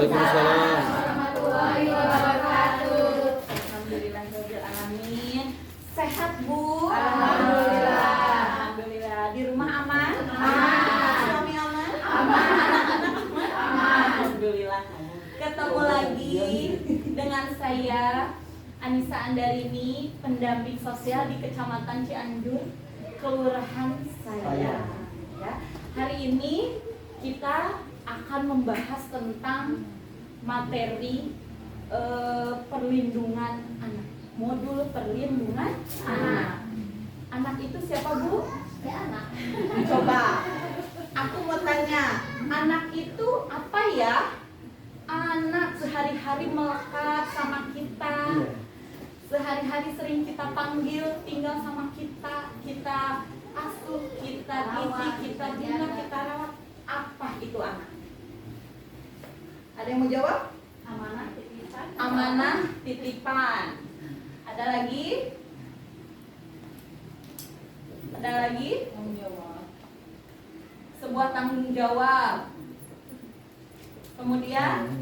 Waalaikumsalam warahmatullahi wabarakatuh. Alhamdulillahirobbilalamin. Sehat Bu? Alhamdulillah. Alhamdulillah. Di rumah aman? Aman. Suami aman? Aman. Anak-anak aman? Aman. Alhamdulillah. Ketemu lagi dengan saya Anissa Andarini, pendamping sosial di Kecamatan Cianjur, kelurahan saya. Ya. Hari ini kita akan membahas tentang materi perlindungan anak. Modul perlindungan anak. Anak itu siapa Bu? Ya anak. Coba, aku mau tanya, anak itu apa ya? Anak sehari-hari melekat sama kita, sehari-hari sering kita panggil, tinggal sama kita, kita asuh, kita didik, kita bina, kita rawat. Apa itu anak? Ada yang mau jawab? Amanah titipan. Amanah titipan. Ada lagi? Ada lagi? Tanggung jawab. Sebuah tanggung jawab. Kemudian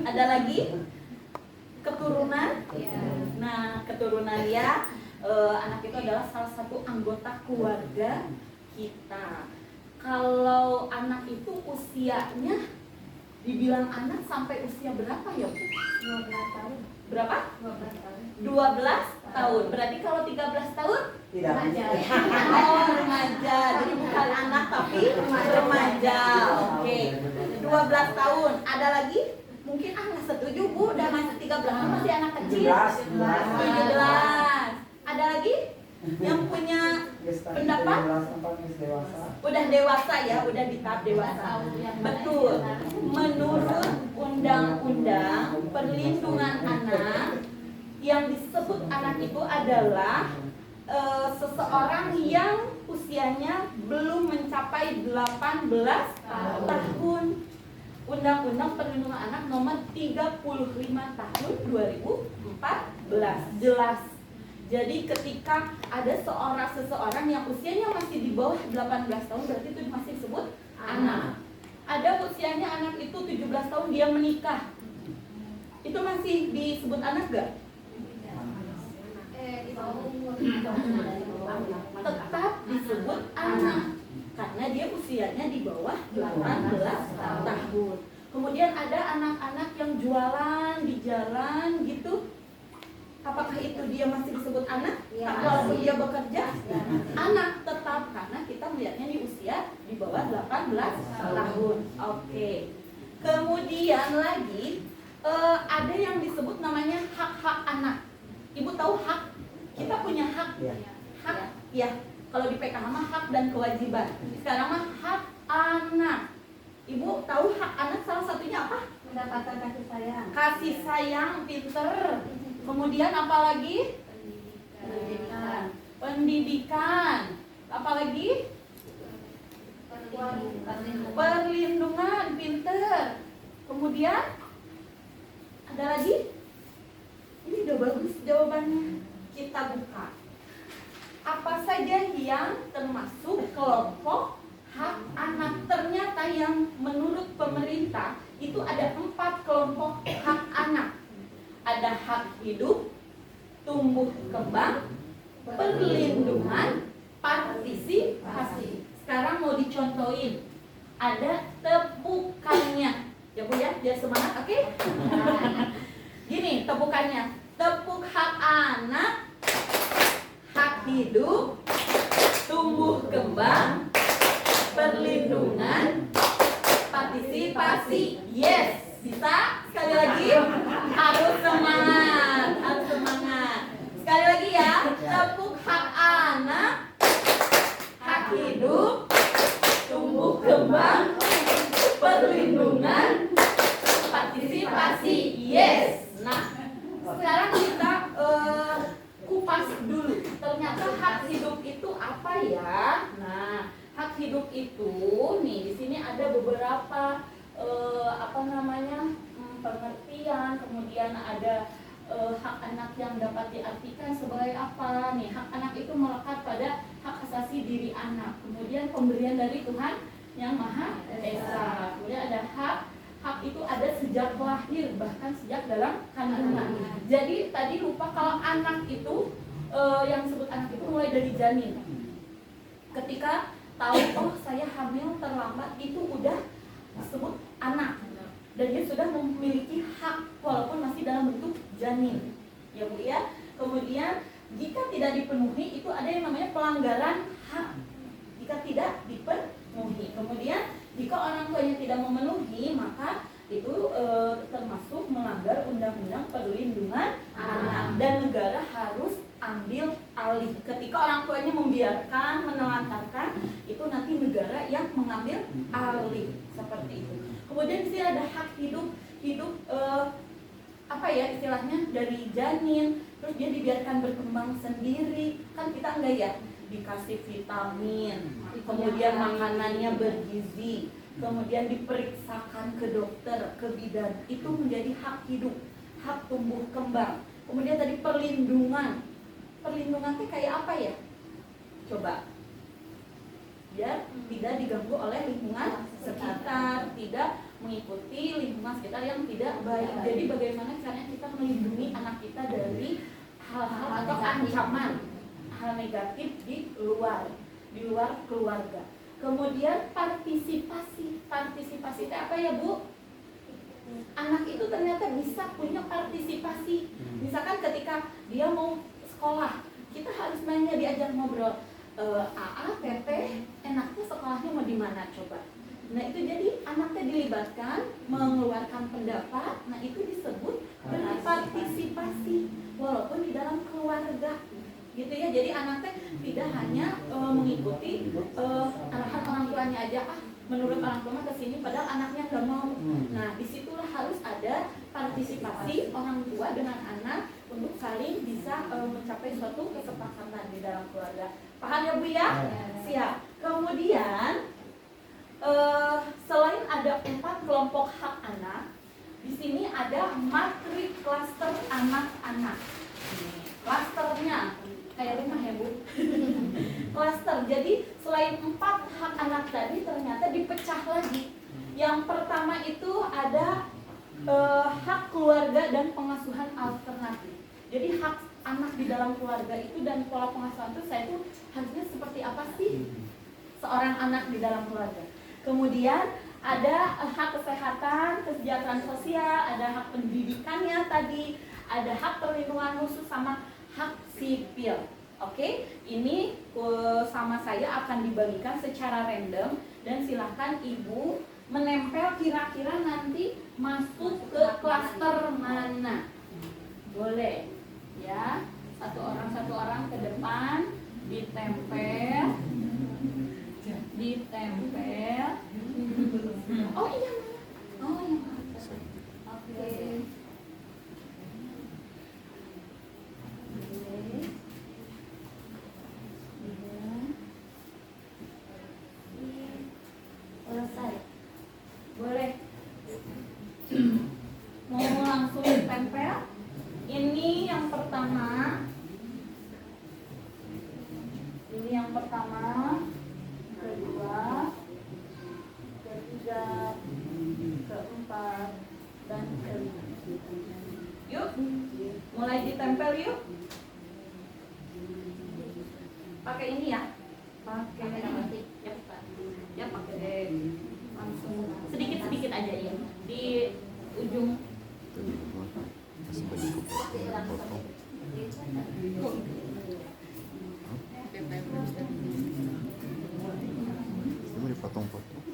ada lagi? Keturunan. Ya. Nah, keturunan ya, anak itu adalah salah satu anggota keluarga kita. Kalau anak itu usianya dibilang anak sampai usia berapa ya Bu? 12 tahun. Berapa? 12 tahun. 12 tahun. Berarti kalau 13 tahun? Tidak. Remaja. Oh, remaja. Jadi bukan anak tapi remaja. Oke. 12 tahun. Ada lagi? Mungkin nggak setuju Bu, udah masih 13 tahun masih anak kecil. 17. Ada lagi? Yang punya pendapat? Udah dewasa ya, udah di tahap dewasa. Betul. Menurut Undang-Undang Perlindungan Anak, yang disebut anak itu adalah seseorang yang usianya belum mencapai 18 tahun. Undang-Undang Perlindungan Anak nomor 35 tahun 2014. Jelas. Jadi ketika ada seseorang yang usianya masih di bawah 18 tahun, berarti itu masih disebut anak. Ada usianya anak itu 17 tahun dia menikah, itu masih disebut anak gak? Tetap disebut anak karena dia usianya di bawah 18 tahun. Kemudian ada anak-anak yang jualan di jalan gitu. Apakah itu dia masih disebut anak? Ya. Walaupun dia bekerja, anak tetap karena kita melihatnya di usia di bawah 18 tahun. Oke. Kemudian lagi ada yang disebut namanya hak-hak anak. Ibu tahu hak? Kita punya hak. Hak ya. Kalau di PKH mah hak dan kewajiban. Sekarang mah hak anak. Ibu tahu hak anak salah satunya apa? Mendapatkan kasih sayang. Kasih sayang, pinter. Kemudian apalagi? Pendidikan. Pendidikan. Apalagi? Perlindungan, pinter. Kemudian ada lagi? Ini udah bagus jawabannya. Kita buka. Apa saja yang termasuk kelompok hak anak? Ternyata yang menurut pemerintah itu ada 4 kelompok hak anak. Ada hak hidup, tumbuh kembang, perlindungan, partisipasi. Sekarang mau dicontohin. Ada tepukannya. Ya Bu ya, biar semangat, oke? Gini tepukannya. Tepuk hak anak, hak hidup, tumbuh kembang, perlindungan, partisipasi. Yes, bisa? Sekali lagi, harus semangat, harus semangat. Sekali lagi ya, tepuk hak anak, hak hidup, tumbuh kembang, perlindungan, partisipasi. Yes. Nah, sekarang kita kupas dulu. Ternyata hak hidup itu apa ya? Nah, hak hidup itu nih di sini ada beberapa pengertian, kemudian ada hak anak yang dapat diartikan sebagai apa nih? Hak anak itu melekat pada hak asasi diri anak, kemudian pemberian dari Tuhan Yang Maha Esa. Kemudian ada hak itu ada sejak lahir, bahkan sejak dalam kandungan. Jadi tadi lupa kalau anak itu yang disebut anak itu mulai dari janin. Ketika tahu oh saya hamil terlambat, itu udah disebut anak. Dan dia sudah memiliki hak walaupun masih dalam bentuk janin. Ya Bu ya. Kemudian jika tidak dipenuhi itu ada yang namanya pelanggaran hak. Jika tidak dipenuhi. Kemudian jika orang tuanya tidak memenuhi, maka itu termasuk melanggar undang-undang perlindungan anak, dan negara harus ambil alih. Ketika orang tuanya membiarkan, menelantarkan, itu nanti negara yang mengambil alih seperti itu. Kemudian di sini ada hak hidup apa ya istilahnya, dari janin, terus dia dibiarkan berkembang sendiri. Kan kita enggak ya dikasih vitamin, kemudian makanannya bergizi, kemudian diperiksakan ke dokter, ke bidan. Itu menjadi hak hidup, hak tumbuh kembang. Kemudian tadi perlindungan itu kayak apa ya? Coba, biar tidak diganggu oleh lingkungan sekitar, tidak mengikuti lingkungan sekitar yang tidak baik. Jadi bagaimana caranya kita melindungi anak kita dari hal-hal atau ancaman hal negatif di luar keluarga. Kemudian partisipasi itu apa ya Bu? Anak itu ternyata bisa punya partisipasi. Misalkan ketika dia mau sekolah, kita harus mainnya diajak ngobrol. AA, Teteh, enaknya sekolahnya mau di mana coba? Nah itu jadi anaknya dilibatkan, mengeluarkan pendapat. Nah itu disebut berpartisipasi walaupun di dalam keluarga, gitu ya. Jadi anaknya tidak hanya mengikuti arahan orang tuanya aja, menurut orang tua kesini, padahal anaknya nggak mau. Nah disitulah harus ada partisipasi orang tua dengan anak untuk saling bisa mencapai suatu kesepakatan di dalam keluarga. Paham ya Bu ya? Siap. Kemudian selain ada 4 kelompok hak anak, di sini ada materi klaster anak-anak. Klasternya kayak rumah ya Bu. Klaster. Jadi selain 4 hak anak tadi ternyata dipecah lagi. Yang pertama itu ada hak keluarga dan pengasuhan alternatif. Jadi hak anak di dalam keluarga itu dan pola pengasuhan itu saya tuh harusnya seperti apa sih seorang anak di dalam keluarga. Kemudian ada hak kesehatan, kesejahteraan sosial, ada hak pendidikannya tadi, ada hak perlindungan khusus sama hak sipil. Oke, ini sama saya akan dibagikan secara random dan silahkan Ibu menempel kira-kira nanti masuk ke klaster mana. Boleh ya, satu orang ke depan, ditempel. Oh iya, oke. Selesai. Boleh. Mau langsung ditempel? Ini yang pertama. Kedua, ketiga, keempat, dan kelima. Yuk, mulai ditempel yuk. Pakai ini ya. Pakai ya pakai langsung sedikit aja ya di ujung. Ini dipotong-potong.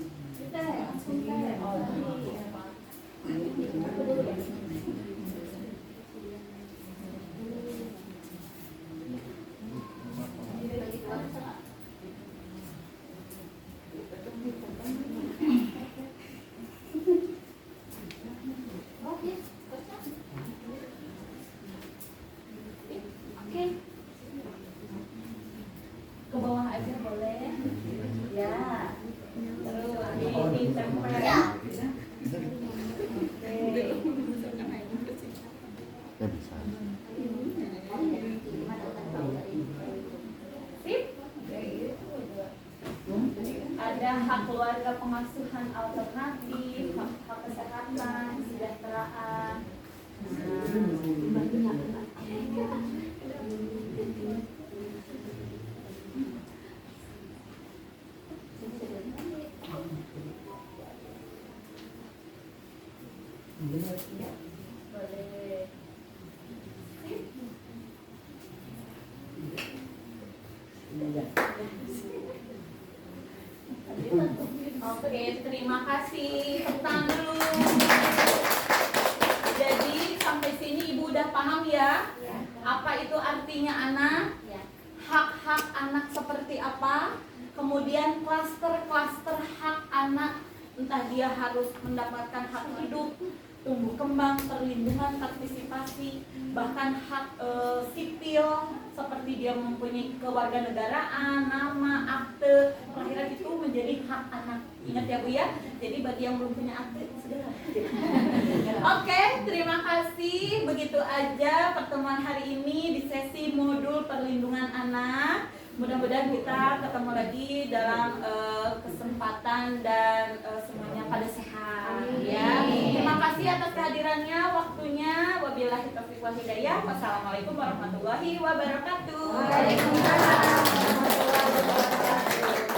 Ke bawah aja boleh ya, terus ditempel. Ya bisa. Sip. Ada hak keluarga pengasuhan alternatif, hak kesehatan, kesejahteraan. Boleh. Oke, terima kasih. Tepuk tangan dulu. Jadi sampai sini Ibu udah paham ya? Apa itu artinya anak? Hak-hak anak seperti apa? Kemudian klaster-klaster hak anak, entah dia harus mendapatkan hak hidup, tumbuh kembang, perlindungan, partisipasi, bahkan hak sipil seperti dia mempunyai kewarganegaraan, nama, akte kelahiran itu menjadi hak anak. Ingat ya Bu ya. Jadi bagi yang belum punya akte segera. Oke, terima kasih. Begitu aja pertemuan hari ini di sesi modul perlindungan anak. Mudah-mudahan kita ketemu lagi dalam kesempatan dan semuanya pada sehat ya. Terima kasih atas kehadirannya, waktunya. Wabillahi taufiq wal hidayah. Wassalamualaikum warahmatullahi wabarakatuh. Waalaikumsalam warahmatullahi wabarakatuh.